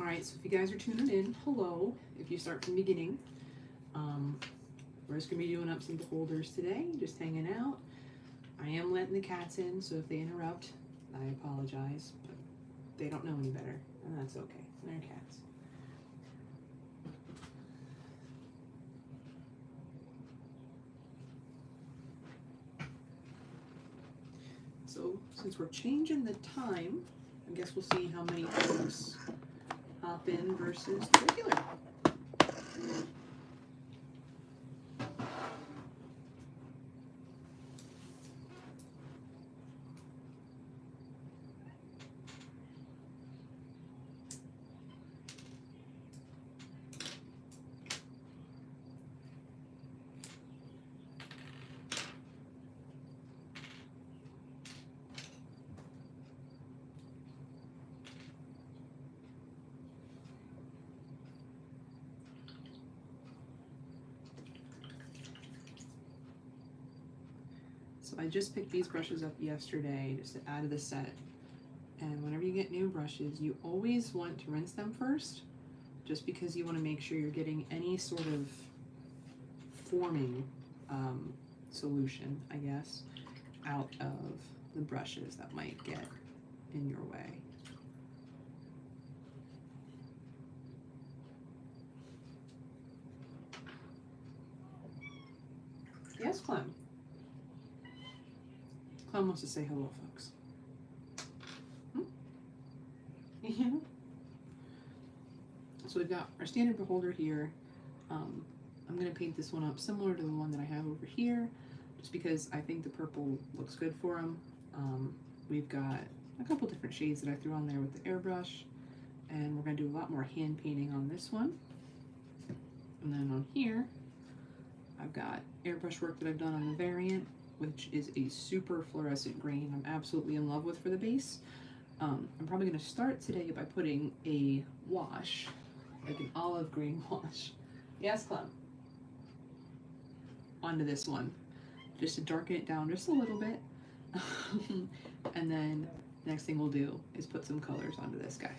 Alright, so if you guys are tuning in, hello. If you start from the beginning, we're just going to be doing ups and beholders today, just hanging out. I am letting the cats in, so if they interrupt, I apologize, but they don't know any better, and that's okay. They're cats. So, since we're changing the time, I guess we'll see how many folks hop in versus the regular. So I just picked these brushes up yesterday just to add to the set. And whenever you get new brushes, you always want to rinse them first, just because you want to make sure you're getting any sort of forming solution, I guess, out of the brushes that might get in your way. Yes, Clem. Clem wants to say hello, folks. Yeah. So we've got our standard beholder here. I'm going to paint this one up similar to the one that I have over here, just because I think the purple looks good for them. We've got a couple different shades that I threw on there with the airbrush, and we're going to do a lot more hand painting on this one. And then on here, I've got airbrush work that I've done on the variant, which is a super fluorescent green I'm absolutely in love with for the base. I'm probably going to start today by putting a wash, like an olive green wash. Yes, Clem. Onto this one, just to darken it down just a little bit. And then the next thing we'll do is put some colors onto this guy.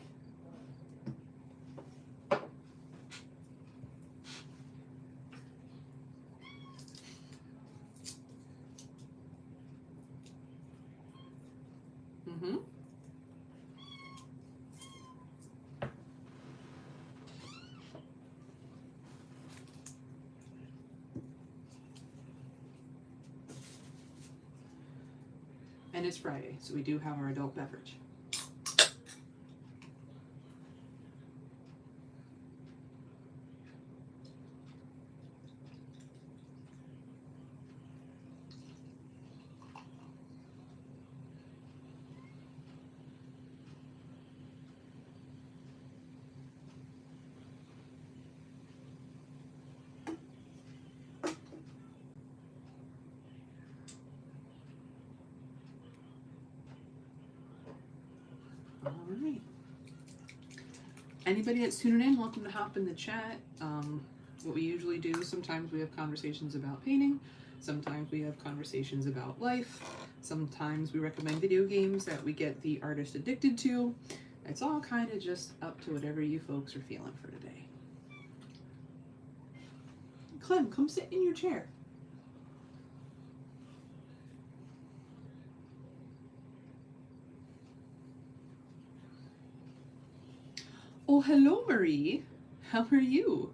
And it's Friday, so we do have our adult beverage. Alright. Anybody that's tuning in, welcome to hop in the chat. What we usually do, sometimes we have conversations about painting, sometimes we have conversations about life, sometimes we recommend video games that we get the artist addicted to. It's all kind of just up to whatever you folks are feeling for today. Clem, come sit in your chair. Oh, hello, Marie. How are you?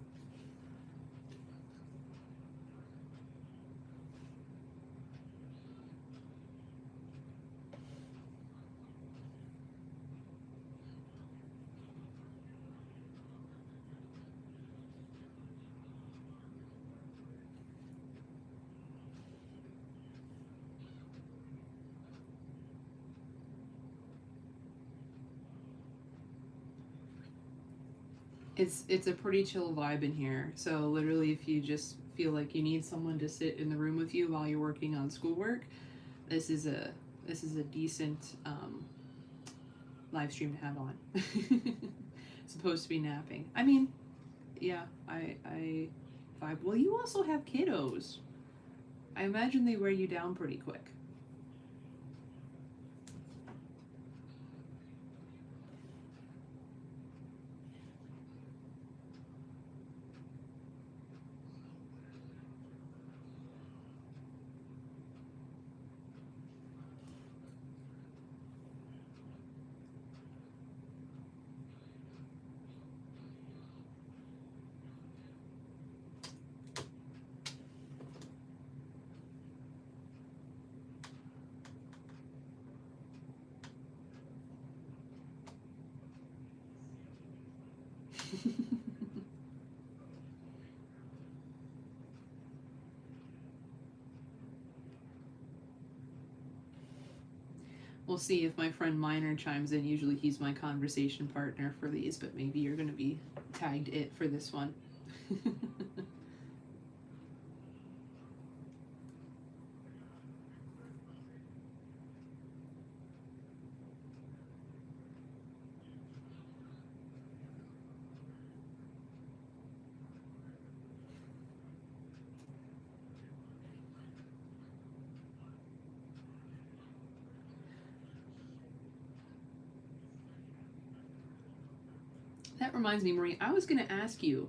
It's a pretty chill vibe in here. So literally, if you just feel like you need someone to sit in the room with you while you're working on schoolwork, this is a decent live stream to have on. Supposed to be napping. I mean, yeah, I vibe. Well, you also have kiddos. I imagine they wear you down pretty quick. We'll see if my friend Miner chimes in. Usually he's my conversation partner for these, but maybe you're going to be tagged it for this one. That reminds me, Marie, I was going to ask you,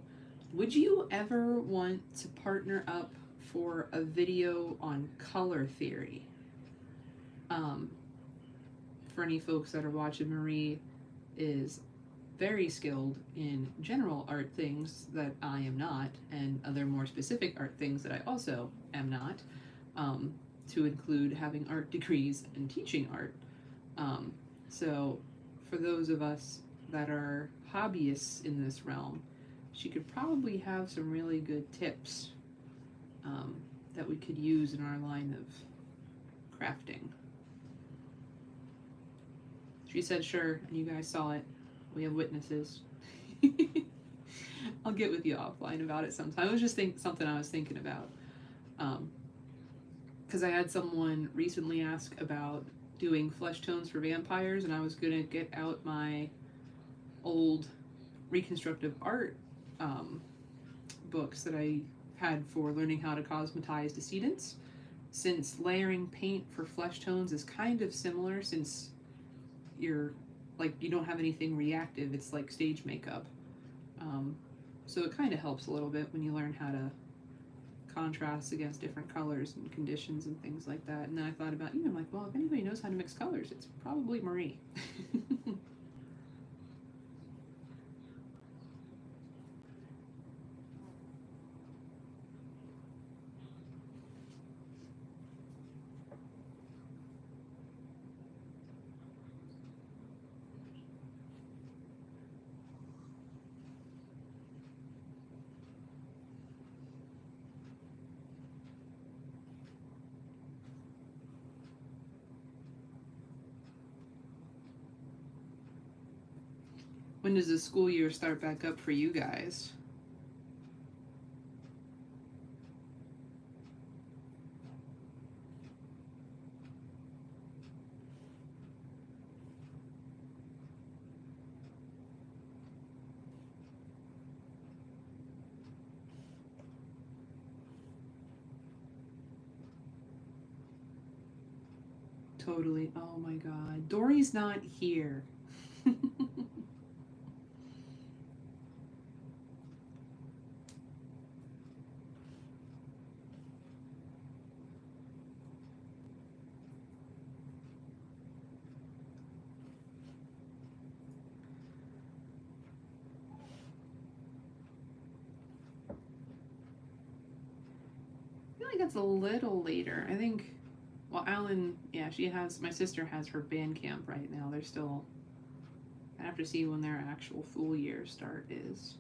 would you ever want to partner up for a video on color theory? Um, for any folks that are watching, Marie is very skilled in general art things that I am not, and other more specific art things that I also am not, to include having art degrees and teaching art. So, for those of us that are hobbyists in this realm, she could probably have some really good tips that we could use in our line of crafting. She said sure, and you guys saw it. We have witnesses. I'll get with you offline about it sometime. It was just something I was thinking about. Because I had someone recently ask about doing flesh tones for vampires, and I was going to get out my old reconstructive art books that I had for learning how to cosmetize decedents, since layering paint for flesh tones is kind of similar, since you don't have anything reactive. It's like stage makeup. So it kind of helps a little bit when you learn how to contrast against different colors and conditions and things like that. And then I thought about you. I'm like, well, if anybody knows how to mix colors, it's probably Marie. When does the school year start back up for you guys? Totally. Oh my god. Dory's not here. I feel like it's a little later. I think, well, Alan, yeah, my sister has her band camp right now. They're still, I have to see when their actual full year start is.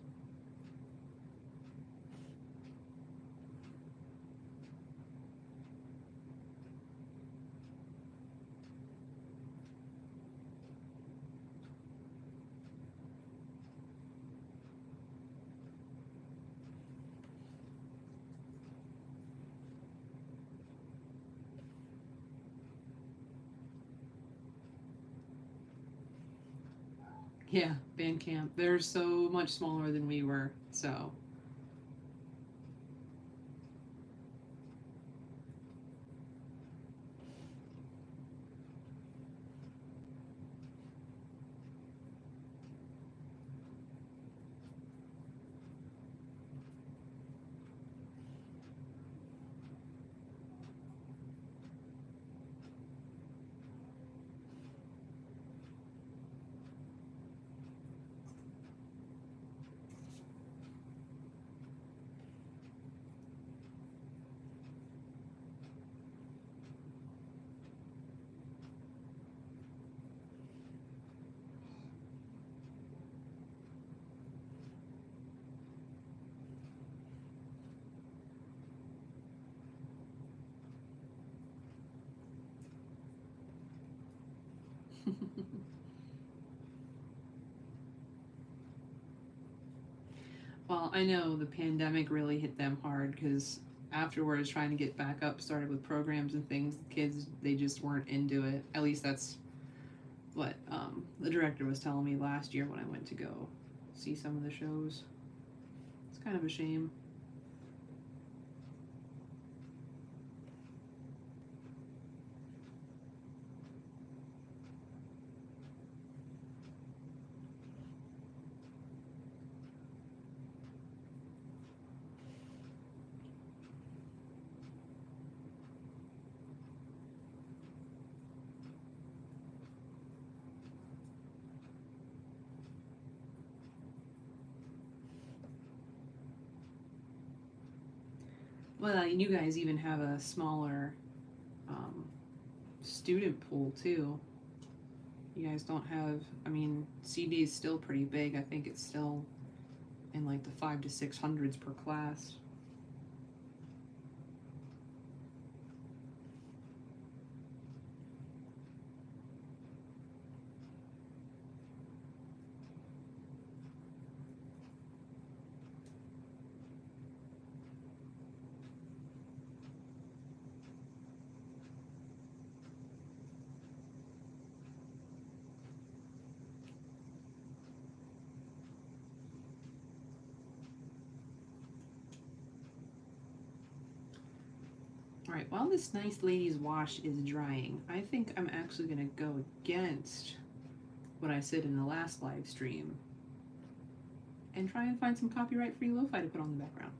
Yeah, band camp. They're so much smaller than we were, so. Well, I know the pandemic really hit them hard because afterwards, trying to get back up started with programs and things. The kids, they just weren't into it. At least that's what the director was telling me last year when I went to go see some of the shows. It's kind of a shame. Well, and you guys even have a smaller um, student pool too. You guys don't have. I mean, CD is still pretty big. I think it's still in like the 500 to 600s per class. All right, while this nice lady's wash is drying, I think I'm actually going to go against what I said in the last live stream and try and find some copyright-free lo-fi to put on the background.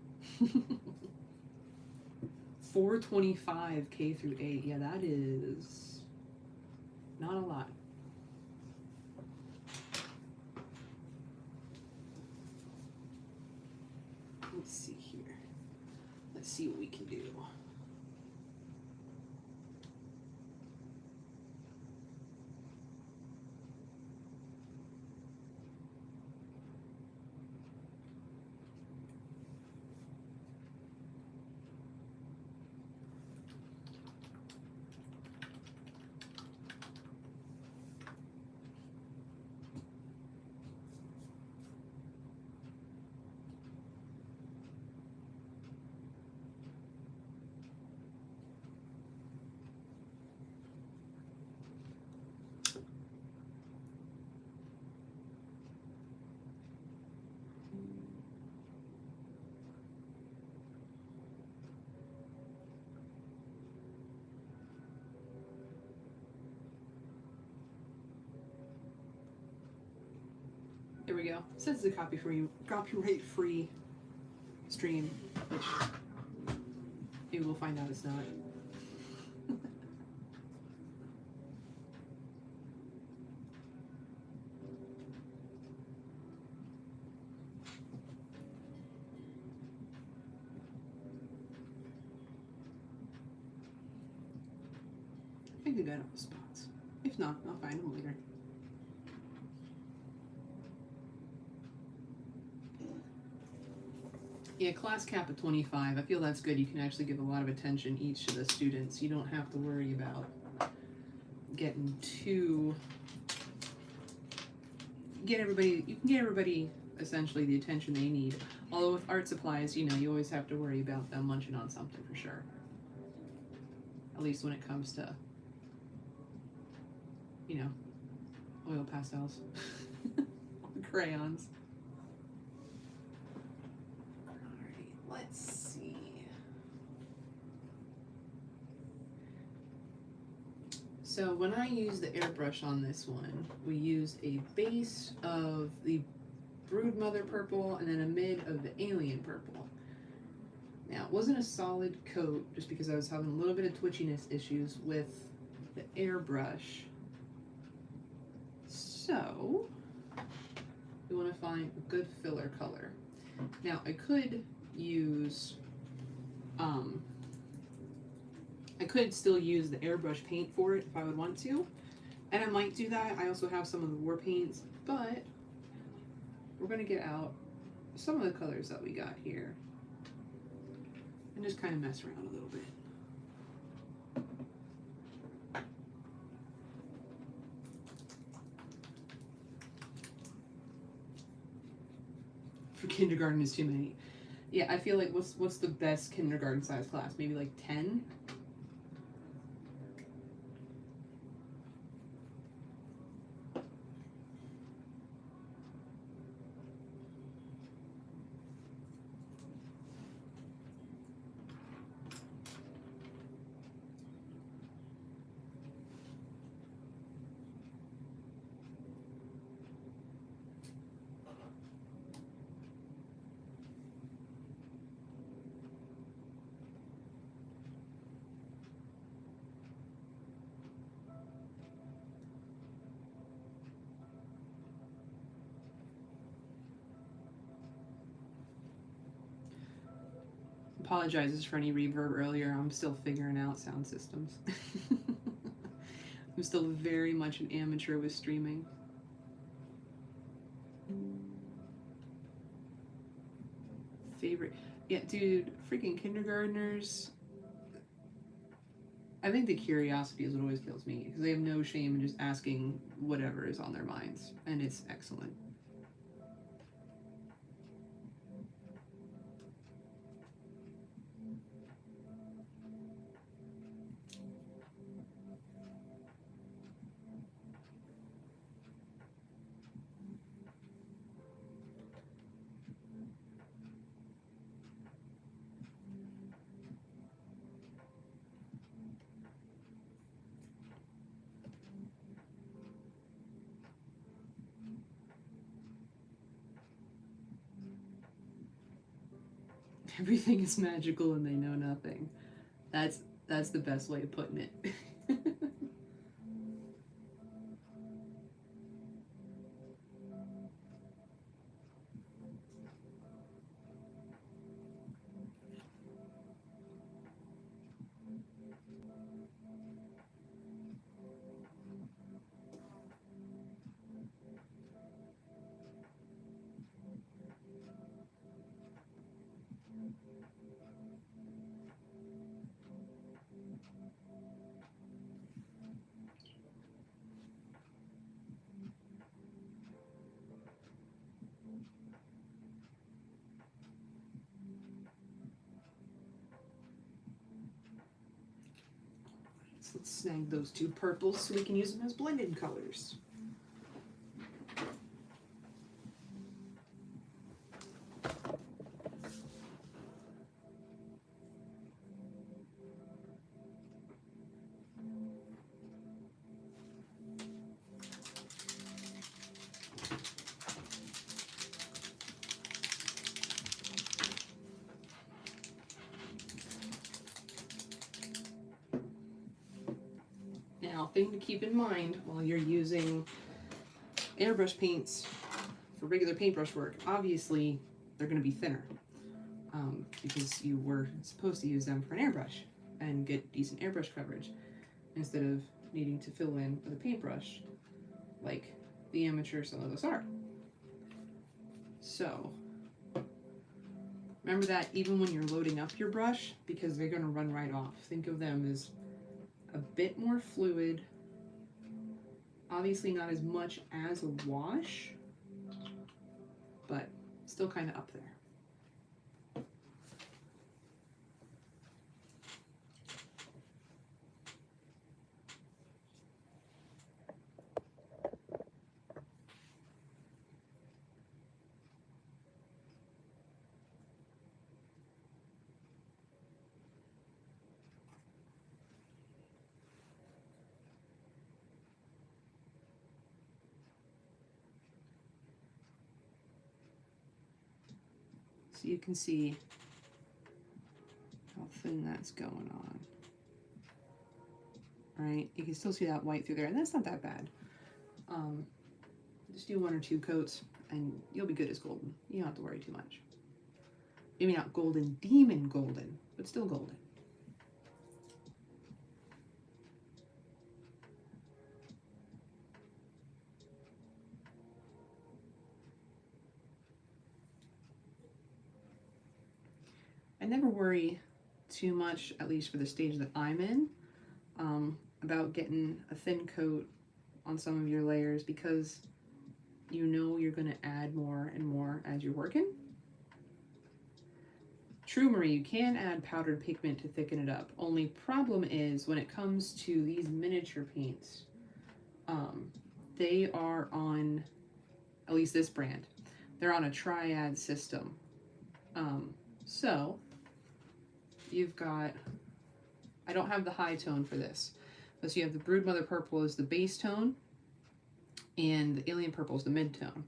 425 K through 8. Yeah, that is not a lot. Let's see here. Let's see what we can do. There we go. It says it's a copyright-free stream, which maybe we'll find out it's not. I think they got all the spots. If not, I'll find them later. Yeah, class cap of 25. I feel that's good. You can actually give a lot of attention each to the students. You don't have to worry about getting too... You can get everybody essentially the attention they need. Although with art supplies, you know, you always have to worry about them munching on something for sure. At least when it comes to, you know, oil pastels, crayons. Let's see. So when I used the airbrush on this one, we used a base of the Brood Mother purple and then a mid of the Alien purple. Now it wasn't a solid coat just because I was having a little bit of twitchiness issues with the airbrush. So we want to find a good filler color. Now I could use I could still use the airbrush paint for it if I would want to, and I might do that. I also have some of the war paints, but we're going to get out some of the colors that we got here and just kind of mess around a little bit. for kindergarten is too many. Yeah, I feel like what's the best kindergarten size class? Maybe like 10? Apologizes for any reverb earlier. I'm still figuring out sound systems. I'm still very much an amateur with streaming. Favorite. Yeah, dude, freaking kindergartners. I think the curiosity is what always kills me because they have no shame in just asking whatever is on their minds, and it's excellent. Everything is magical and they know nothing. That's the best way of putting it. So let's snag those two purples so we can use them as blended colors. Now, thing to keep in mind while you're using airbrush paints for regular paintbrush work, obviously they're going to be thinner because you were supposed to use them for an airbrush and get decent airbrush coverage instead of needing to fill in with a paintbrush like the amateur some of us are. So remember that even when you're loading up your brush, because they're going to run right off, think of them as a bit more fluid, obviously not as much as a wash, but still kind of up there. So you can see how thin that's going on. Right? You can still see that white through there, and that's not that bad. Just do 1 or 2 coats, and you'll be good as golden. You don't have to worry too much. Maybe not golden, demon golden, but still golden. I never worry too much, at least for the stage that I'm in, about getting a thin coat on some of your layers because you know you're going to add more and more as you're working. True Marie, you can add powdered pigment to thicken it up. Only problem is when it comes to these miniature paints, they are on, at least this brand, they're on a triad system. So you've got, I don't have the high tone for this. So you have the Broodmother Purple as the base tone, and the Alien Purple is the mid tone.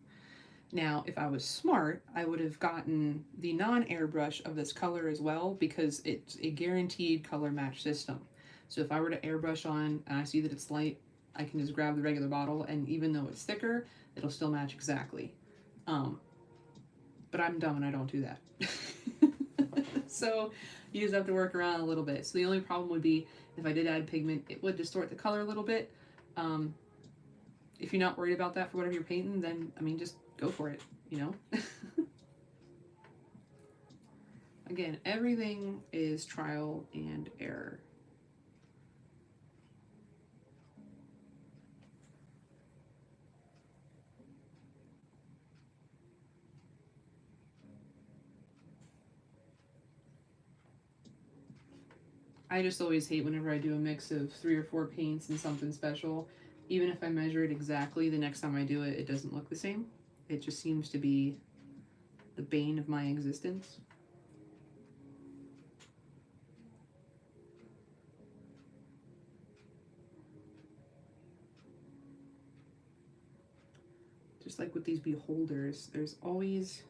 Now, if I was smart, I would have gotten the non-airbrush of this color as well, because it's a guaranteed color match system. So if I were to airbrush on and I see that it's light, I can just grab the regular bottle, and even though it's thicker, it'll still match exactly. But I'm dumb and I don't do that. So you just have to work around a little bit. So the only problem would be if I did add pigment, it would distort the color a little bit. If you're not worried about that for whatever you're painting, then, I mean, just go for it, you know? Again, everything is trial and error. I just always hate whenever I do a mix of 3 or 4 paints and something special. Even if I measure it exactly, the next time I do it, it doesn't look the same. It just seems to be the bane of my existence. Just like with these beholders, there's always,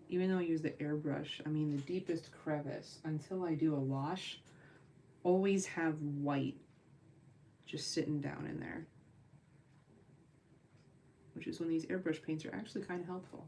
even though I use the airbrush, I mean the deepest crevice, until I do a wash, always have white just sitting down in there. Which is when these airbrush paints are actually kind of helpful.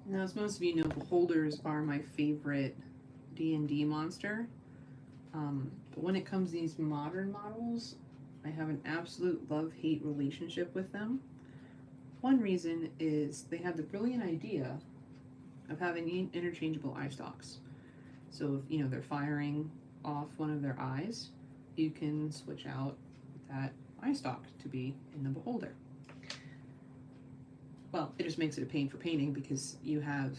Now, as most of you know, beholders are my favorite D&D monster. But when it comes to these modern models, I have an absolute love-hate relationship with them. One reason is they have the brilliant idea of having interchangeable eye stalks. So if they're firing off one of their eyes, you can switch out that eye stalk to be in the beholder. Well, it just makes it a pain for painting because you have,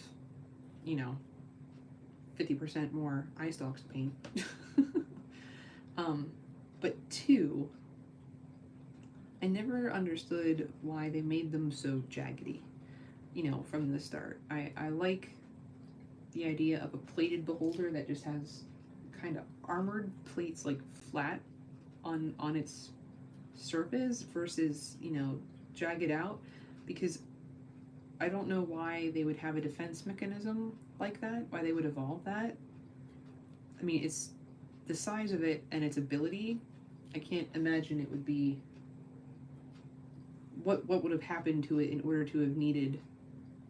50% more eye stalks to paint. But two, I never understood why they made them so jaggedy, from the start. I like the idea of a plated beholder that just has kind of armored plates like flat on its surface versus, jagged out, because I don't know why they would have a defense mechanism like that, why they would evolve that. I mean, it's the size of it and its ability. I can't imagine it would be what would have happened to it in order to have needed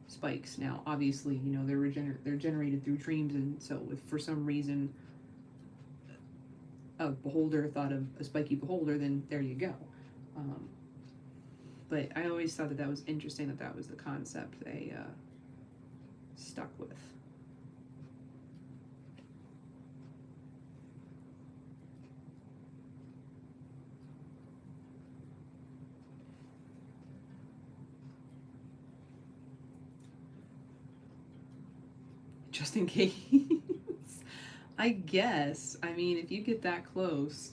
spikes. Now, obviously, they're generated through dreams, and so if for some reason a beholder thought of a spiky beholder, then there you go. But I always thought that was interesting that was the concept they stuck with. Just in case. I guess. I mean, if you get that close.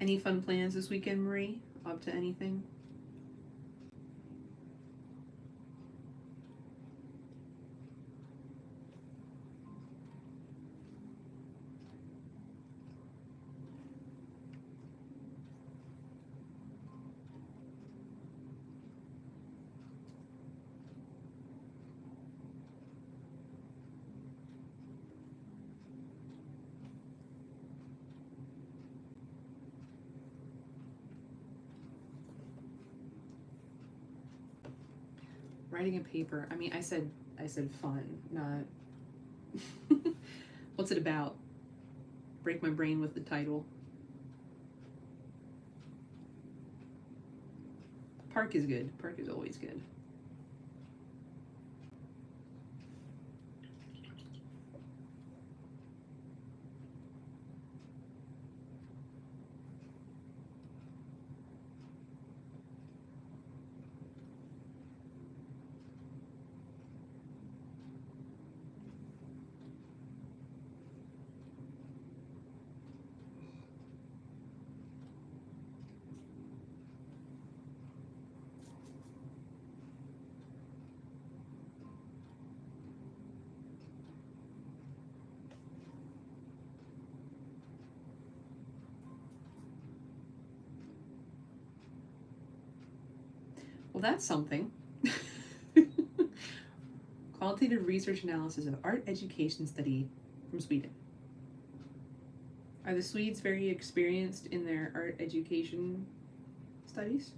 Any fun plans this weekend, Marie? Up to anything? Writing a paper. I mean, I said fun, not. What's it about? Break my brain with the title. Park is good. Park is always good. Well, that's something. Qualitative research analysis of art education study from Sweden. Are the Swedes very experienced in their art education studies?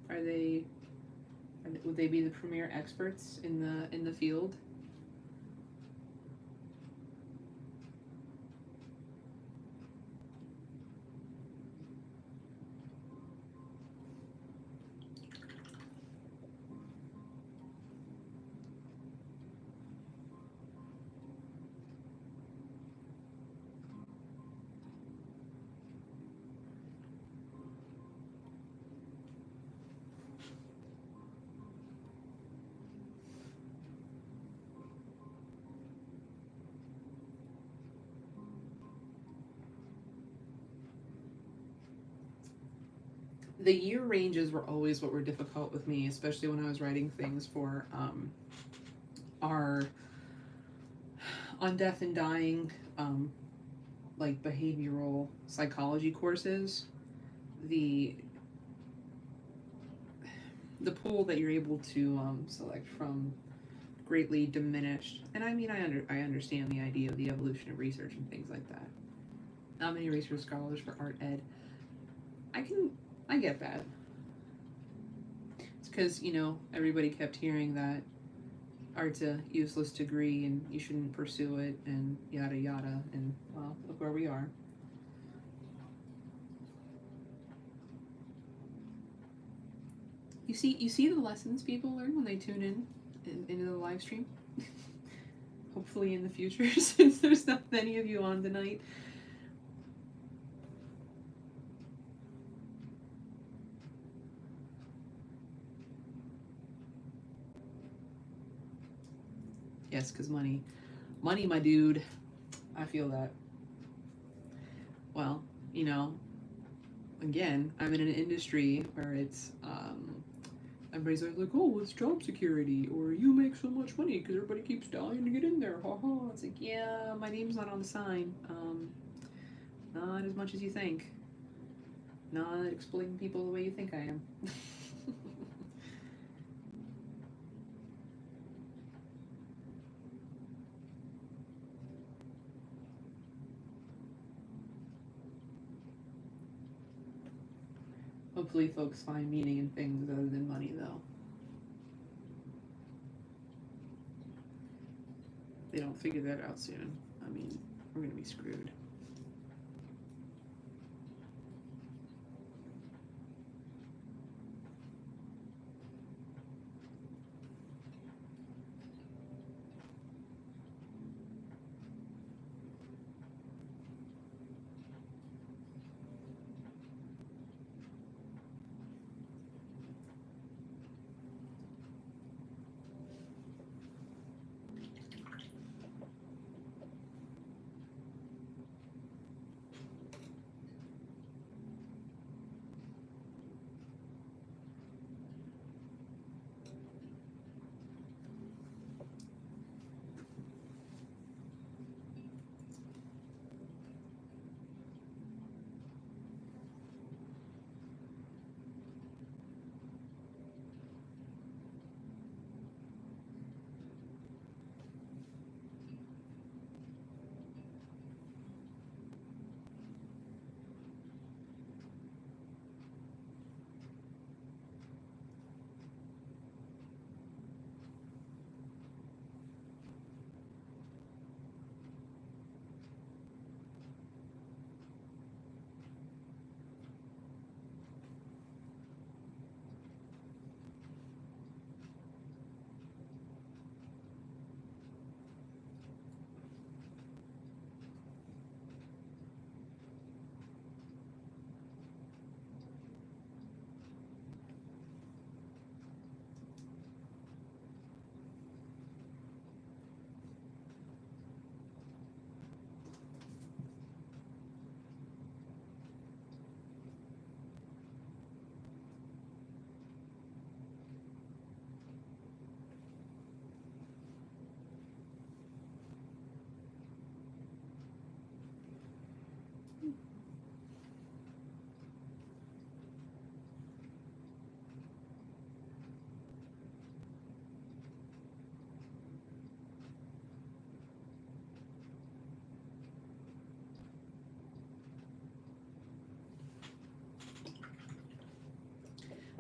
Are they? Would they be the premier experts in the field? the year ranges were always what were difficult with me, especially when I was writing things for our on death and dying, like behavioral psychology courses. The the pool that you're able to select from greatly diminished. And I mean, I understand the idea of the evolution of research and things like that. Not many research scholars for art ed. I get that. It's because everybody kept hearing that art's a useless degree and you shouldn't pursue it and yada yada. And well, look where we are. You see the lessons people learn when they tune into the live stream. Hopefully in the future, since there's not many of you on tonight. Yes, because money, my dude. I feel that. Well, again, I'm in an industry where it's everybody's like, oh, it's job security, or you make so much money because everybody keeps dying to get in there. Ha ha. It's like, yeah, my name's not on the sign. Not as much as you think. Not exploiting people the way you think I am. Hopefully folks find meaning in things other than money, though. If they don't figure that out soon, I mean, we're gonna be screwed.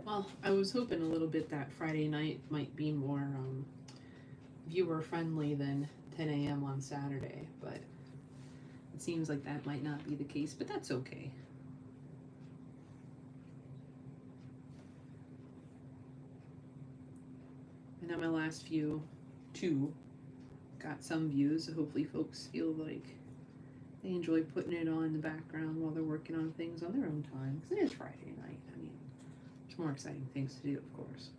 Well, I was hoping a little bit that Friday night might be more viewer friendly than 10 a.m. on Saturday, but it seems like that might not be the case, but that's okay. And now my last two, got some views, so hopefully folks feel like they enjoy putting it on in the background while they're working on things on their own time, because it is Friday night. I mean, there's more exciting things to do, of course.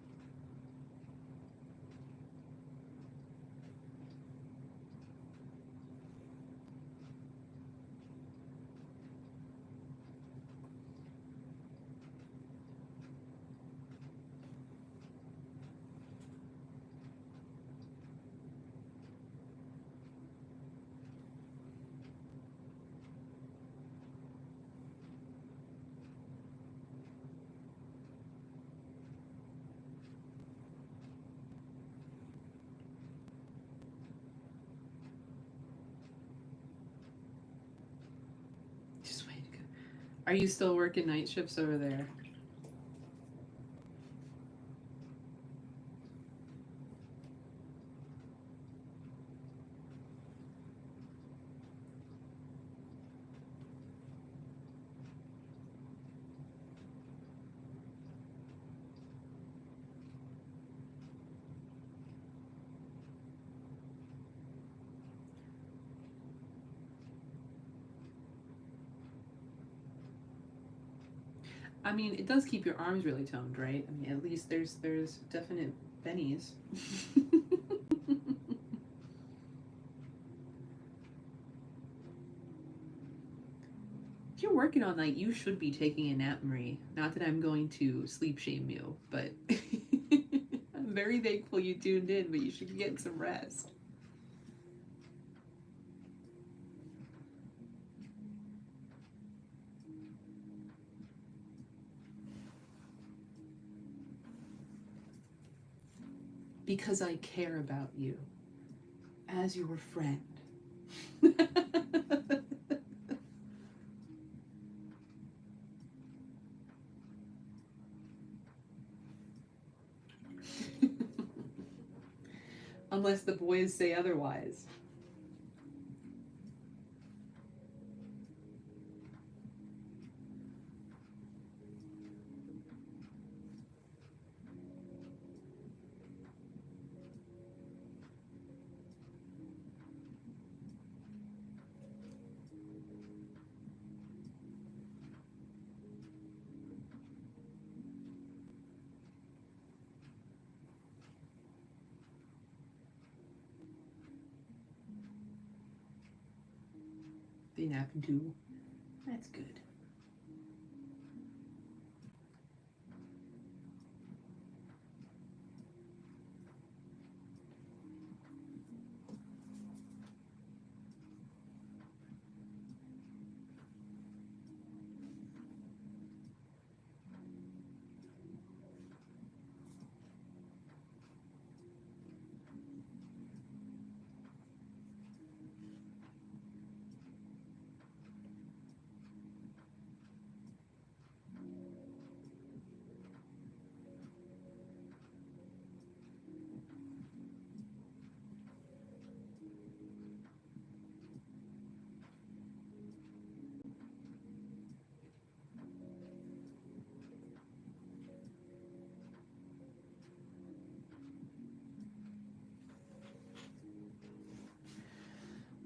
Are you still working night shifts over there? I mean, it does keep your arms really toned, right? I mean, at least there's definite bennies. If you're working all night, you should be taking a nap, Marie. Not that I'm going to sleep shame you, but I'm very thankful you tuned in, but you should be getting some rest. Because I care about you as your friend. Unless the boys say otherwise. They napping too. That's good.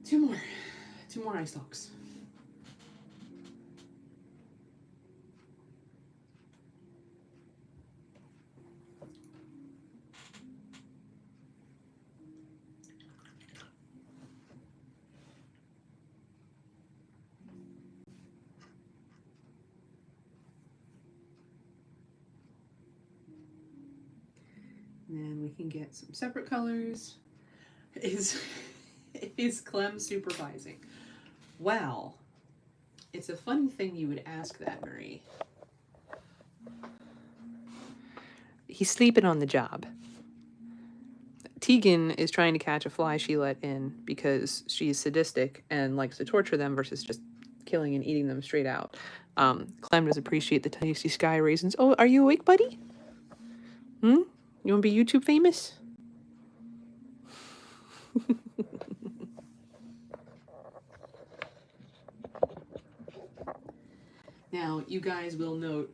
Two more. Two more ice locks. And then we can get some separate colors. Is Clem supervising? Well, it's a funny thing you would ask that, Marie. He's sleeping on the job. Tegan is trying to catch a fly she let in because she's sadistic and likes to torture them versus just killing and eating them straight out. Clem does appreciate the tasty sky raisins. Oh, are you awake, buddy? You want to be YouTube famous? Now, you guys will note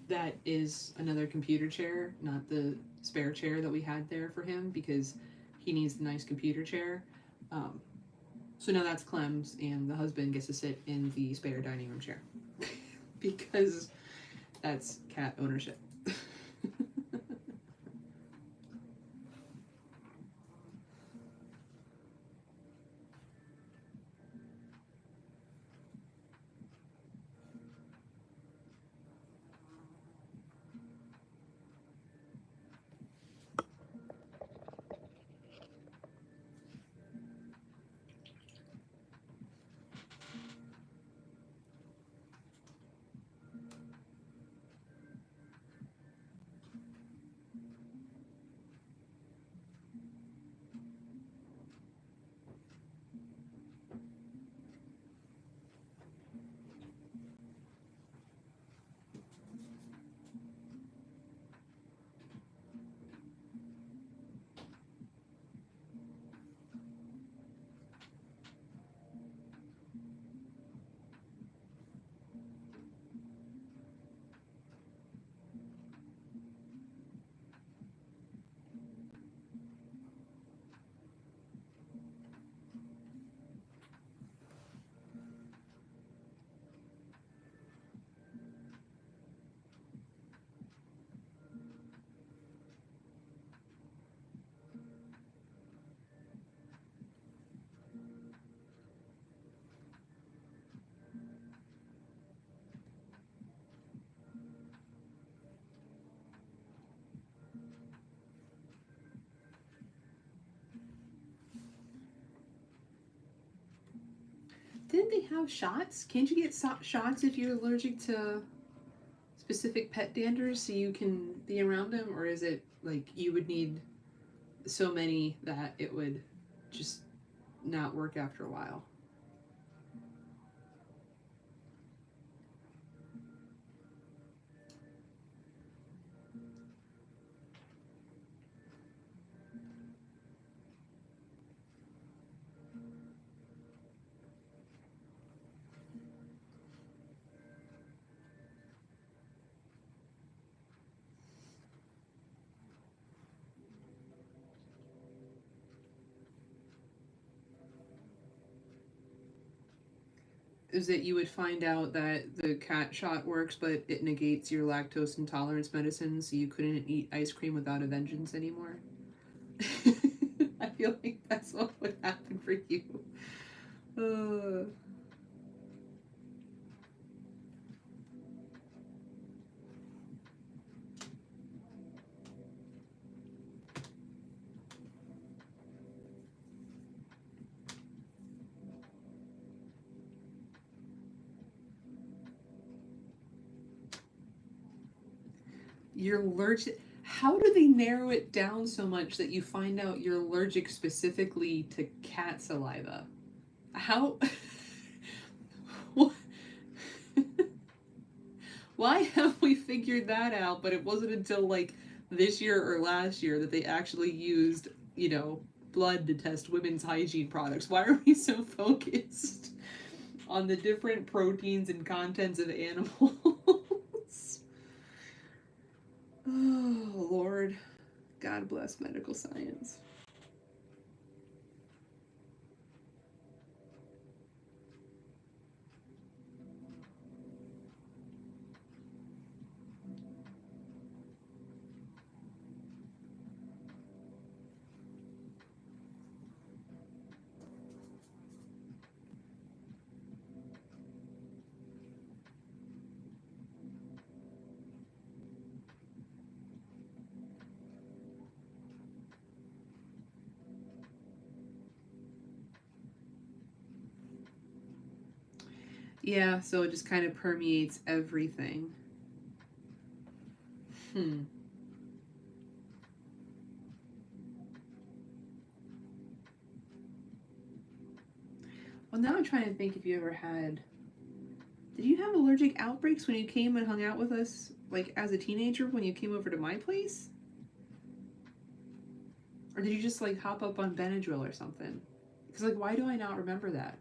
that is another computer chair, not the spare chair that we had there for him, because he needs the nice computer chair. So now that's Clem's, and the husband gets to sit in the spare dining room chair because that's cat ownership. Didn't they have shots? Can't you get shots if you're allergic to specific pet danders so you can be around them? Or is it like you would need so many that it would just not work after a while? Is that you would find out that the cat shot works, but it negates your lactose intolerance medicine, so you couldn't eat ice cream without a vengeance anymore? I feel like that's what would happen for you. Uh, you're allergic. How do they narrow it down so much that you find out you're allergic specifically to cat saliva? How? Why have we figured that out? But it wasn't until like this year or last year that they actually used, blood to test women's hygiene products. Why are we so focused on the different proteins and contents of animals? Oh, Lord. God bless medical science. Yeah, so it just kind of permeates everything. Hmm. Well, now I'm trying to think if you ever had. Did you have allergic outbreaks when you came and hung out with us, like as a teenager when you came over to my place? Or did you just like hop up on Benadryl or something? Because, like, why do I not remember that?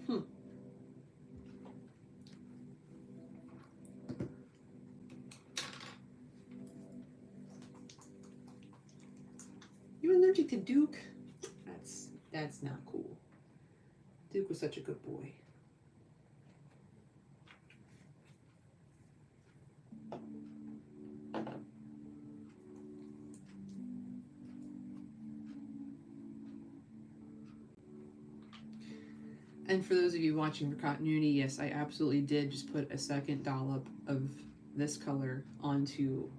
Hmm. You allergic to Duke? That's not cool. Duke was such a good boy. And for those of you watching for continuity, yes, I absolutely did just put a second dollop of this color onto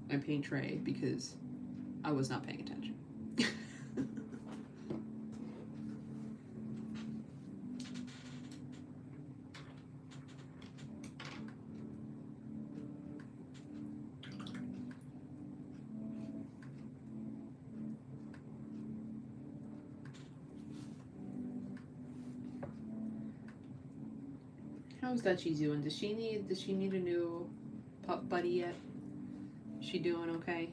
my paint tray because I was not paying attention. How's Dutchie doing? Does she need a new pup buddy yet? Is she doing okay?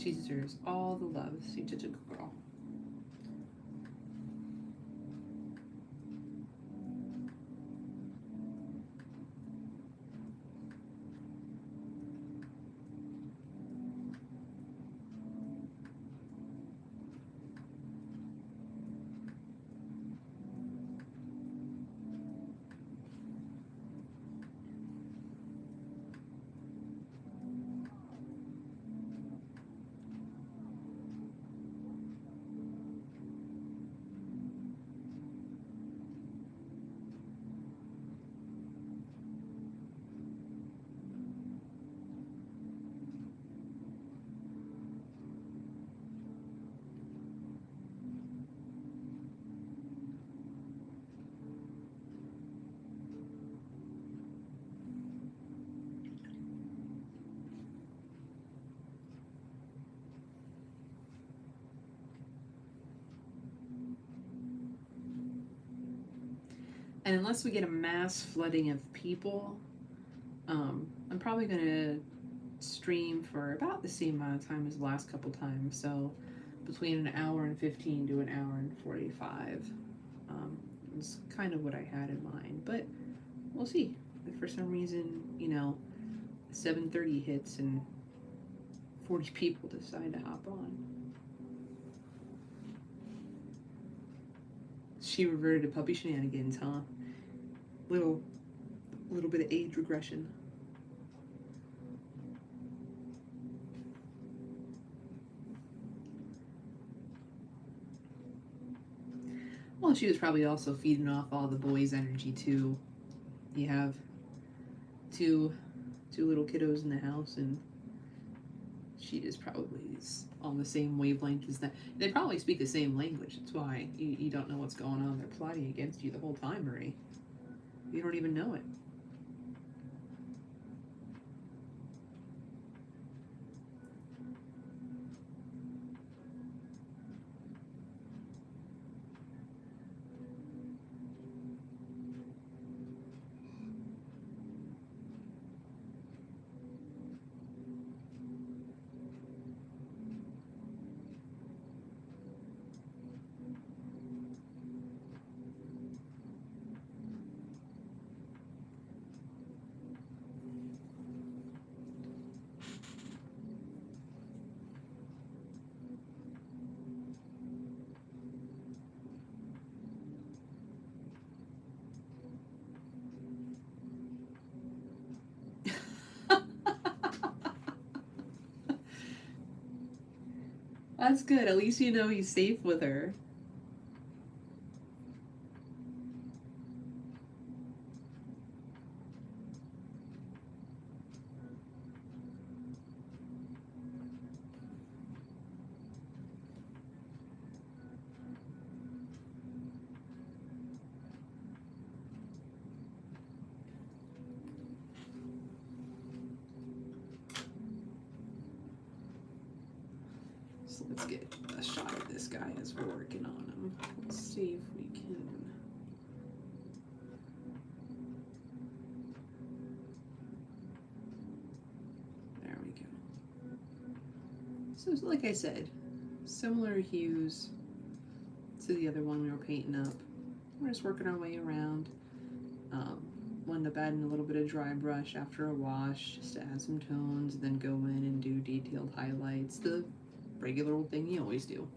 She deserves all the love. She's such a good girl. And unless we get a mass flooding of people, I'm probably going to stream for about the same amount of time as the last couple times. So between an hour and 15 to an hour and 45 is kind of what I had in mind. But we'll see. If for some reason, 7:30 hits and 40 people decide to hop on. She reverted to puppy shenanigans, huh? Little bit of age regression. Well, she was probably also feeding off all the boys' energy too. You have two little kiddos in the house, and she just probably is on the same wavelength as that. They probably speak the same language. That's why you don't know what's going on. They're plotting against you the whole time, Marie. You don't even know it. That's good. At least you know he's safe with her. So let's get a shot of this guy as we're working on him. Let's see if we can. There we go. So like I said, similar hues to the other one we were painting up. We're just working our way around. Wind up adding a little bit of dry brush after a wash just to add some tones, and then go in and do detailed highlights. The regular old thing you always do.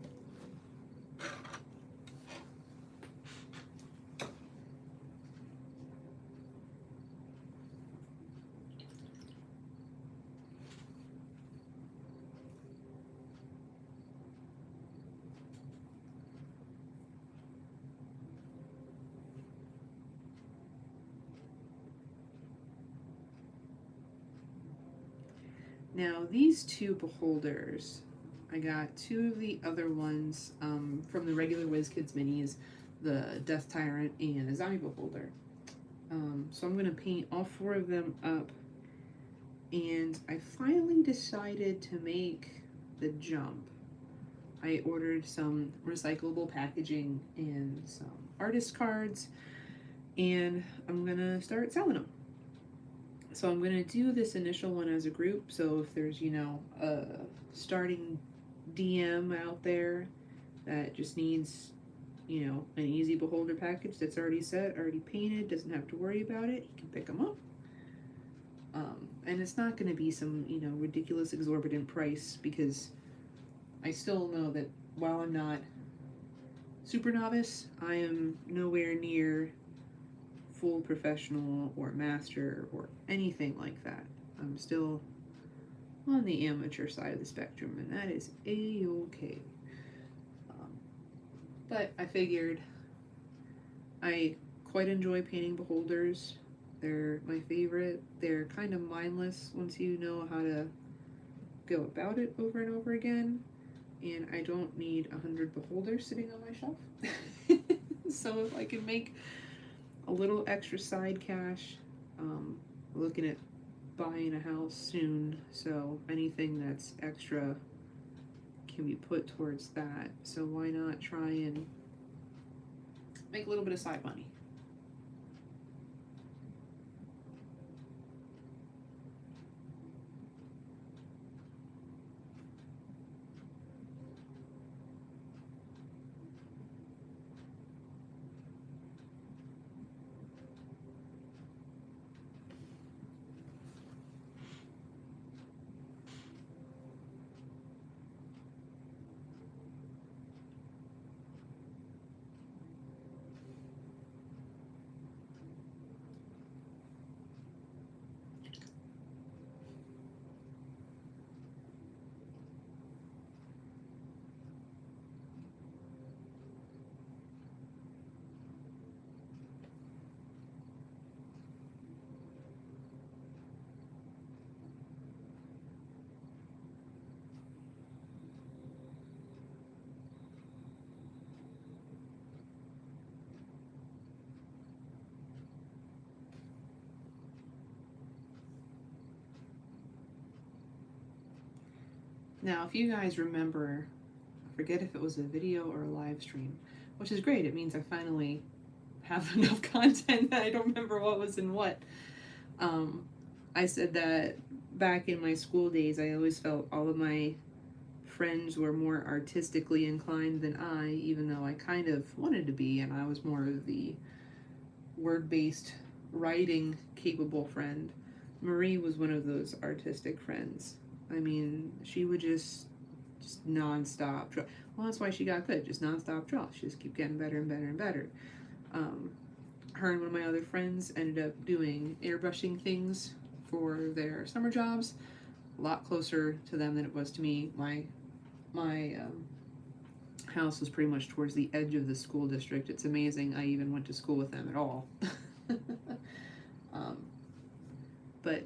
Now these two beholders, I got two of the other ones from the regular WizKids minis, the Death Tyrant and a Zombie Beholder. So I'm going to paint all four of them up, and I finally decided to make the jump. I ordered some recyclable packaging and some artist cards, and I'm going to start selling them. So I'm going to do this initial one as a group. So if there's, you know, a starting DM out there that just needs, you know, an easy beholder package that's already set, already painted, doesn't have to worry about it, he can pick them up. And it's not going to be some, you know, ridiculous exorbitant price, because I still know that while I'm not super novice, I am nowhere near full professional or master or anything like that. I'm still on the amateur side of the spectrum, and that is a-okay. But I figured I quite enjoy painting beholders. They're my favorite. They're kind of mindless once you know how to go about it over and over again. And I don't need 100 beholders sitting on my shelf. So if I can make a little extra side cash, looking at buying a house soon, so anything that's extra can be put towards that. So why not try and make a little bit of side money? Now, if you guys remember, I forget if it was a video or a live stream, which is great. It means I finally have enough content that I don't remember what was in what. I said that back in my school days, I always felt all of my friends were more artistically inclined than I, even though I kind of wanted to be, and I was more of the word-based, writing capable friend. Marie was one of those artistic friends. I mean, she would just nonstop draw. Well, that's why she got good. Just nonstop draw. She just keep getting better and better and better. Her and one of my other friends ended up doing airbrushing things for their summer jobs. A lot closer to them than it was to me. My house was pretty much towards the edge of the school district. It's amazing I even went to school with them at all. But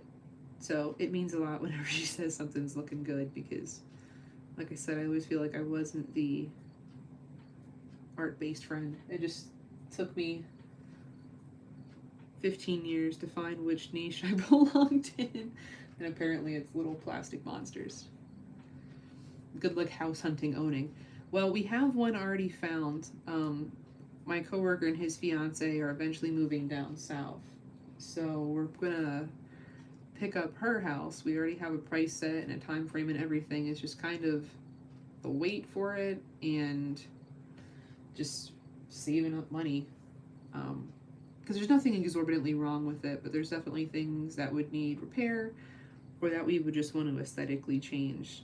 so it means a lot whenever she says something's looking good, because like I said, I always feel like I wasn't the art-based friend. It just took me 15 years to find which niche I belonged in, and apparently it's little plastic monsters. Good luck house hunting owning. Well, we have one already found. My coworker and his fiance are eventually moving down south, so we're gonna pick up her house. We already have a price set and a time frame and everything. It's just kind of the wait for it and just saving up money. Because there's nothing exorbitantly wrong with it, but there's definitely things that would need repair or that we would just want to aesthetically change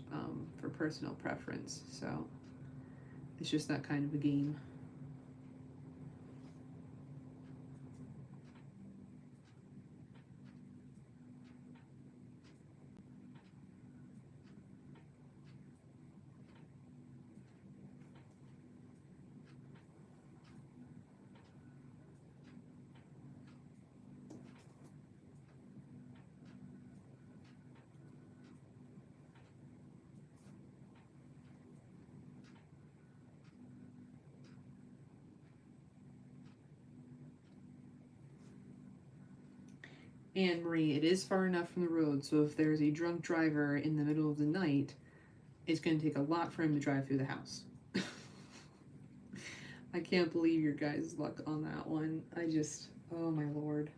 for personal preference. So it's just that kind of a game. And Marie, it is far enough from the road, so if there's a drunk driver in the middle of the night, it's going to take a lot for him to drive through the house. I can't believe your guys' luck on that one. Oh my lord.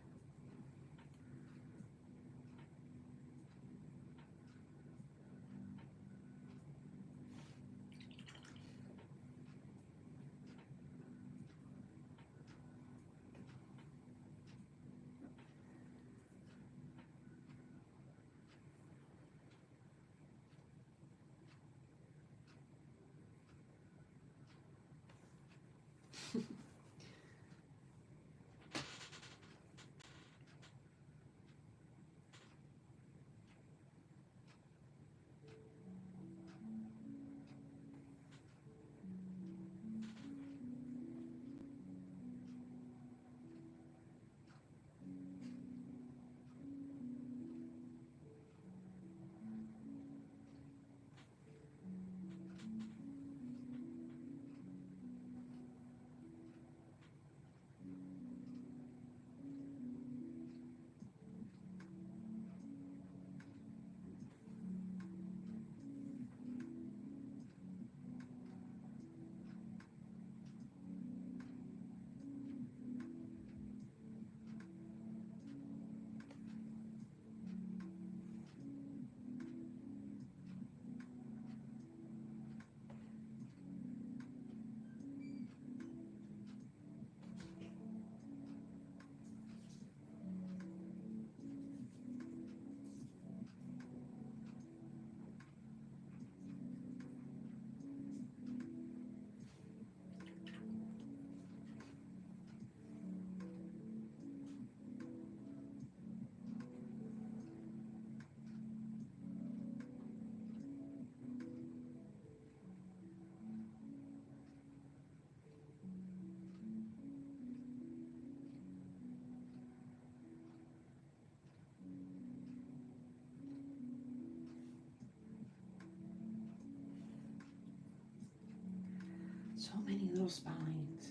So many little spines.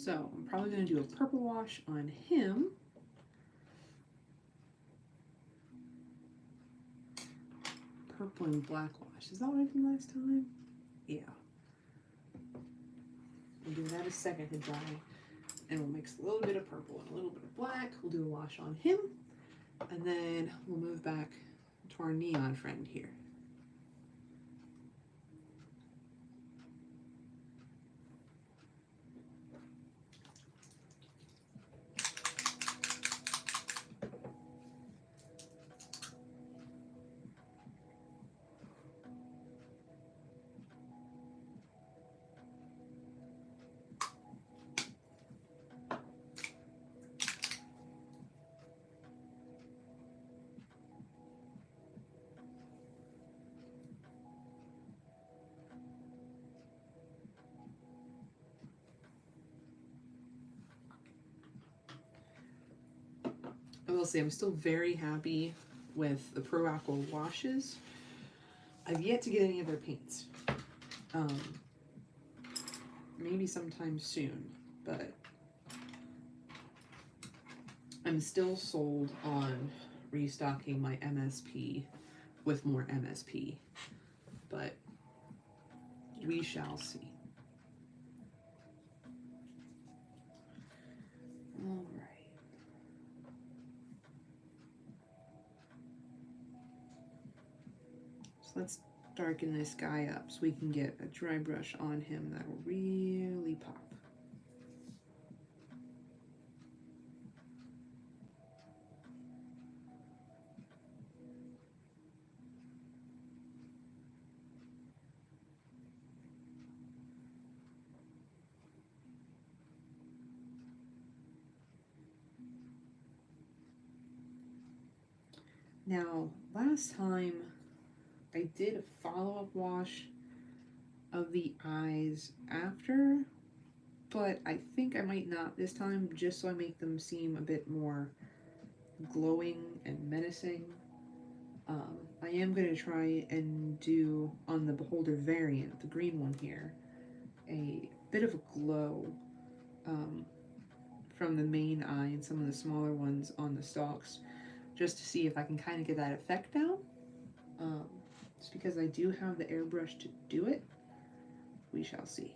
So I'm probably going to do a purple wash on him. Purple and black wash. Is that what I did last time? Yeah. We'll give that a second to dry. And we'll mix a little bit of purple and a little bit of black. We'll do a wash on him. And then we'll move back to our neon friend here. I will say I'm still very happy with the Pro Aqua washes. I've yet to get any of their paints. Maybe sometime soon, but I'm still sold on restocking my MSP with more MSP, but we shall see. All right. So let's darken this guy up so we can get a dry brush on him that will really pop. Now, last time I did a follow-up wash of the eyes after, but I think I might not this time, just so I make them seem a bit more glowing and menacing. I am going to try and do, on the Beholder variant, the green one here, a bit of a glow from the main eye and some of the smaller ones on the stalks, just to see if I can kind of get that effect down. Just because I do have the airbrush to do it, we shall see.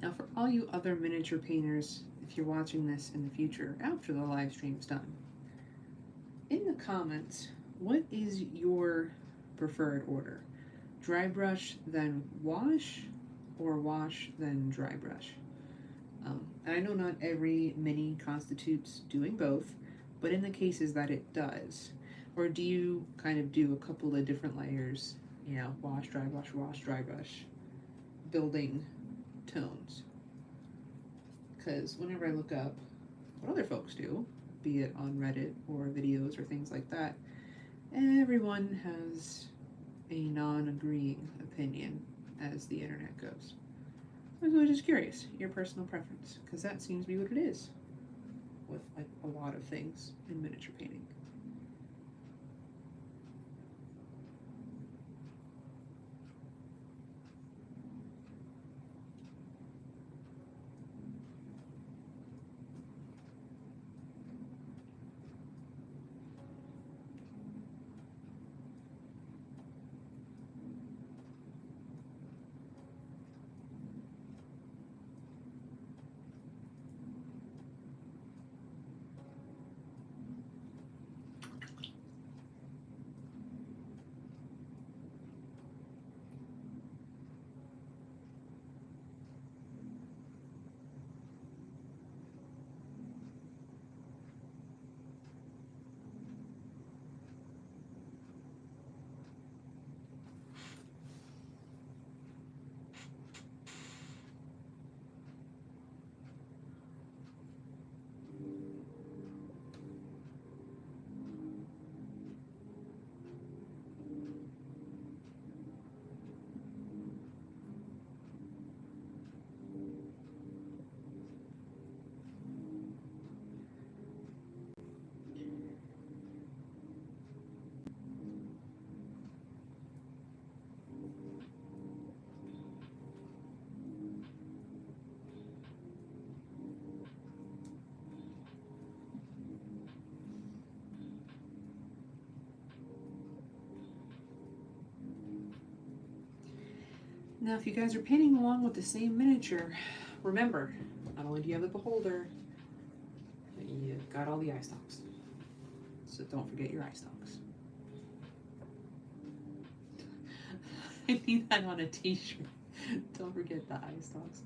Now, for all you other miniature painters, if you're watching this in the future after the live stream's done, in the comments, what is your preferred order? Dry brush, then wash, or wash, then dry brush? And I know not every mini constitutes doing both, but in the cases that it does, or do you kind of do a couple of different layers, you know, wash, dry brush, building tones? Because whenever I look up what other folks do, be it on Reddit or videos or things like that, everyone has a non-agreeing opinion as the internet goes. I was just curious, your personal preference, because that seems to be what it is with like a lot of things in miniature painting. Now, if you guys are painting along with the same miniature, remember, not only do you have the beholder, but you've got all the eye stalks. So don't forget your eye stalks. I need that on a t-shirt. Don't forget the eye stalks.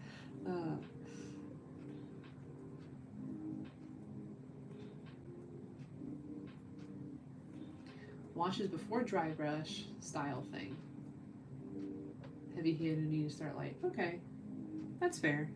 Washes before dry brush style thing. Heavy handed, and you start like, okay, that's fair.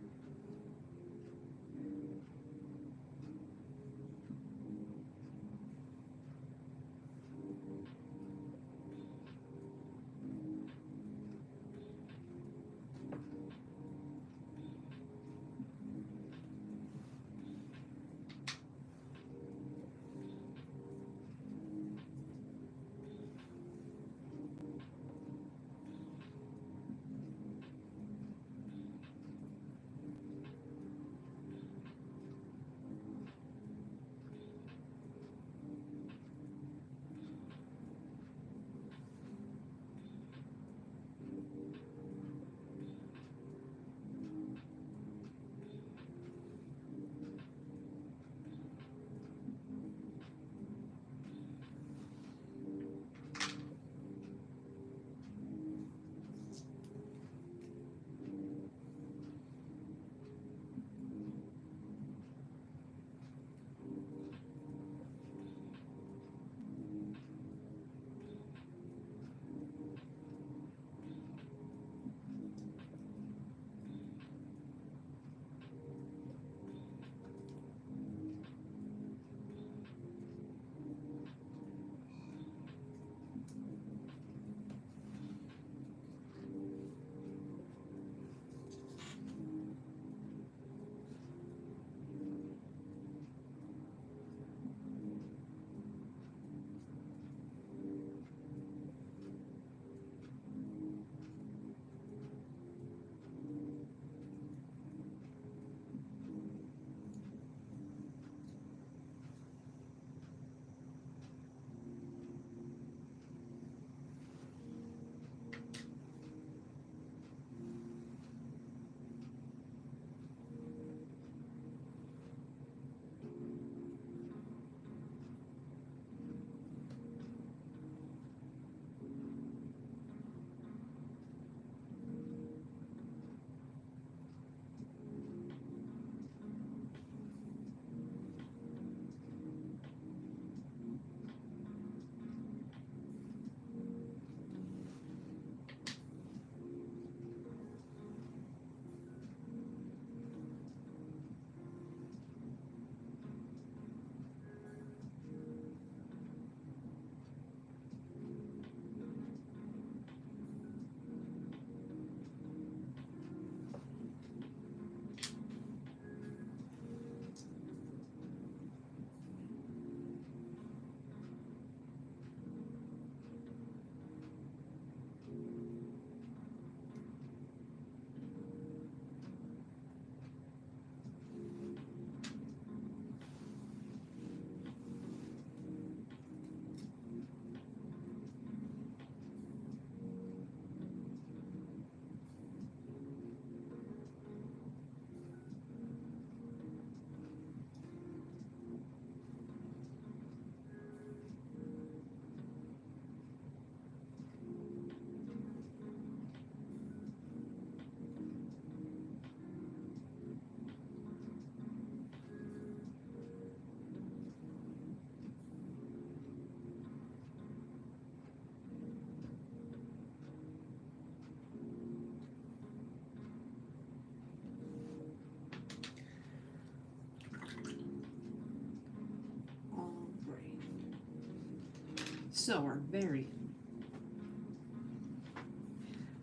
So our variant.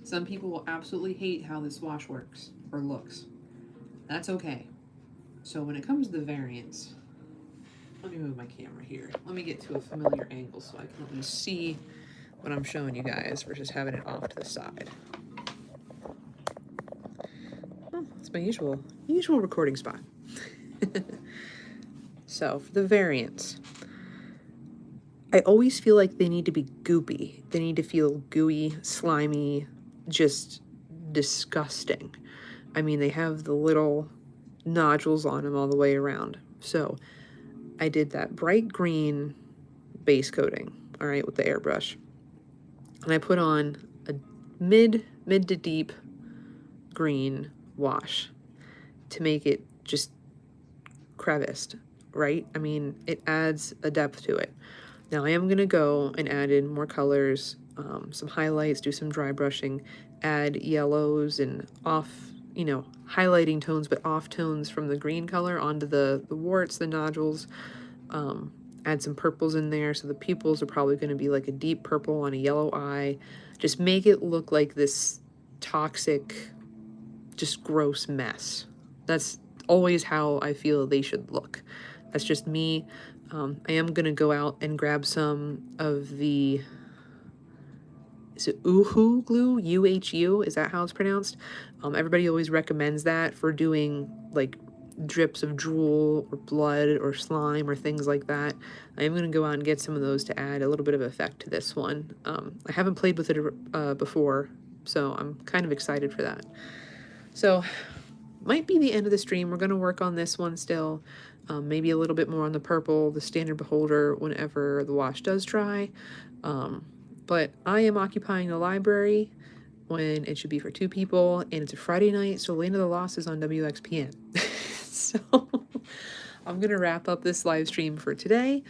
Some people will absolutely hate how this wash works or looks. That's okay. So when it comes to the variants, let me move my camera here. Let me get to a familiar angle so I can at least see what I'm showing you guys versus having it off to the side. Oh, it's my usual recording spot. So for the variants, I always feel like they need to be goopy. They need to feel gooey, slimy, just disgusting. I mean, they have the little nodules on them all the way around. So I did that bright green base coating, all right, with the airbrush. And I put on a mid to deep green wash to make it just creviced, right? I mean, it adds a depth to it. Now I am going to go and add in more colors, some highlights, do some dry brushing, add yellows and off, you know, highlighting tones, but off tones from the green color onto the warts, the nodules. Add some purples in there, so the pupils are probably going to be like a deep purple on a yellow eye. Just make it look like this toxic, just gross mess. That's always how I feel they should look. That's just me. I am going to go out and grab some of the, is it Uhu glue? UHU? Is that how it's pronounced? Everybody always recommends that for doing like drips of drool or blood or slime or things like that. I am going to go out and get some of those to add a little bit of effect to this one. I haven't played with it before, so I'm kind of excited for that. So might be the end of the stream. We're going to work on this one still. Maybe a little bit more on the purple, the standard beholder, whenever the wash does dry. But I am occupying the library when it should be for 2 people, and it's a Friday night, so Land of the Lost is on WXPN. So I'm going to wrap up this live stream for today.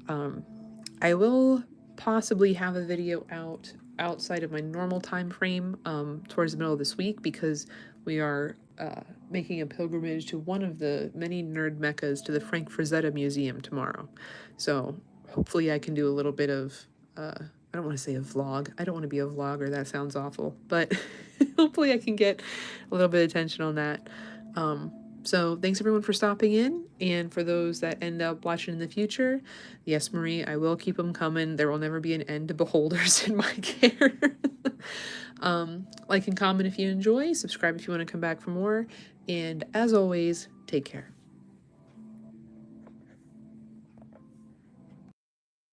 I will possibly have a video out outside of my normal time frame towards the middle of this week, because we are making a pilgrimage to one of the many nerd meccas, to the Frank Frazetta Museum tomorrow. So hopefully I can do a little bit of, I don't want to say a vlog. I don't want to be a vlogger. That sounds awful. But hopefully I can get a little bit of attention on that. So thanks everyone for stopping in, and for those that end up watching in the future, yes, Marie, I will keep them coming. There will never be an end to beholders in my care. Like and comment if you enjoy, subscribe if you want to come back for more, and as always, take care.